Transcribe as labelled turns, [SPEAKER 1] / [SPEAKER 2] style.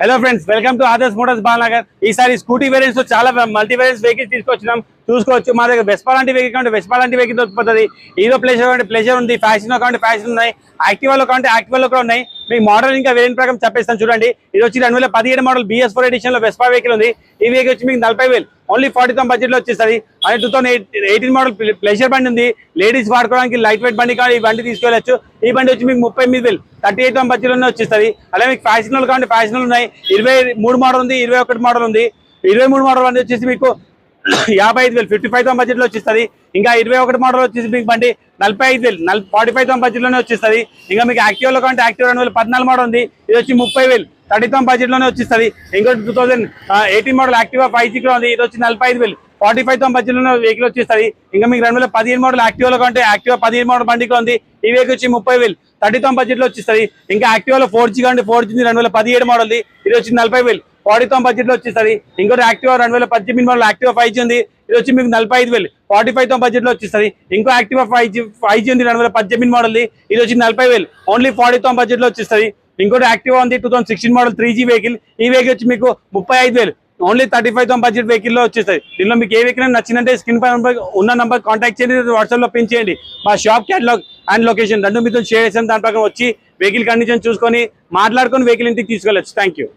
[SPEAKER 1] Hello friends, welcome to Adarsh Motors Balanagar. ఈసారి scooty variants లో చాలా మల్టీ వేరియంట్స్ వెహికల్స్ తీసుకొచ్చినాం. చూసుకోవచ్చు, మా దగ్గర వెస్పా లాంటి వెహికల్ కంటే వెస్పా లాంటి వెహికల్ దొరుకుతుంది. హీరో ప్లేజర్ ఉంది, ఫ్యాషన్ కావాలంటే ఫ్యాషన్ ఉన్నాయి, యాక్టివాలో కావాలంటే యాక్టివాలో కూడా ఉన్నాయి. మీకు మోడల్ ఇంకా వేరియంట్ ప్రకారం చెప్పేస్తాను చూడండి. ఇది వచ్చి 2017 మోడల్ BS4 ఎడిషన్ లో వెస్పా వెహికల్ ఉంది. ఈ వెహికల్ వచ్చి మీకు 40,000 ఓన్లీ 40,000 బడ్జెట్ లో వచ్చేస్తుంది. అదే 2018 మోడల్ ప్లెజర్ బండి ఉంది. లేడీస్ వాడుకోవడానికి లైట్ వెయిట్ బండి కావాలి, ఈ బండి తీసుకెళ్ళచ్చు. ఈ బండి వచ్చి మీకు 38,000 38,000 బడ్జెట్ లోనే వచ్చేస్తుంది. అలాగే మీకు ఫ్యాషనల్ కావాలంటే ఫ్యాషనల్ ఉన్నాయి. 23 మోడల్ ఉంది, 21 మోడల్ ఉంది. 23 మోడల్ బండి వచ్చేసి మీకు 55,000 55,000 బడ్జెట్ లో వచ్చేస్తుంది. ఇంకా 21 మోడల్ వచ్చేసి మీకు బండి 45,000 45,000 బడ్జెట్ లోనే వచ్చేస్తుంది. ఇంకా మీకు యాక్టివ్ లో కంటే యాక్టివ్ 2014 మోడల్ ఉంది. ఇది వచ్చి 30,000 30,000 బడ్జెట్ లోనే వచ్చేస్తుంది. ఇంకోటి 2018 మోడల్ యాక్టివా 5G కూడా ఉంది. ఇది వచ్చి 45,000 45,000 బడ్జెట్ లోనే వెహికల్ వచ్చేస్తుంది. ఇంకా మీకు 2015 మోడల్ యాక్టివ్ లో కంటే యాక్టివా 15 మోడల్ బండి కూడా ఉంది. ఈ వెహికల్ వచ్చి 30,000 30,000 బడ్జెట్ లో వచ్చేస్తుంది. ఇంకా యాక్టివాలో 4G కంటే 4G 2017 మోడల్ ఇది వచ్చి 40,000 40,000 బడ్జెట్ లో వచ్చేస్తుంది. ఇంకోటి యాక్టివా 2018 మోడల్ యాక్టివా 5G ఉంది. ఇది వచ్చి మీకు 45,000 45,000 బడ్జెట్ లో వచ్చేస్తుంది. ఇంకో యాక్టివా 5G ఉంది 2018 మోడల్ ఇది వచ్చి 40,000 ఓన్లీ 40,000 బడ్జెట్ లో వచ్చేస్తుంది. ఇంకోటి యాక్టివా ఉంది 2016 మోడల్ 3G వెహికల్. ఈ వెహికల్ వచ్చి మీకు 35,000 ఓన్లీ 35,000 బడ్జెట్ వెహికల్ లో వచ్చేస్తుంది. దీనిలో మీకు ఏ వెహికల్ నచ్చిందంటే స్క్రీన్ పై ఉన్న నంబర్ కాంటాక్ట్ చేయండి, వాట్సాప్ లో పిన్ చేయండి. మా షాప్ క్యాటలాగ్ అండ్ లొకేషన్ రెండు మీతో షేర్ చేసాం. దాని ప్రకారం వచ్చి వెహికల్ కండిషన్ చూసుకొని మాట్లాడుకొని వెహికల్ ఇంటికి తీసుకెళ్ళచ్చు. Thank you.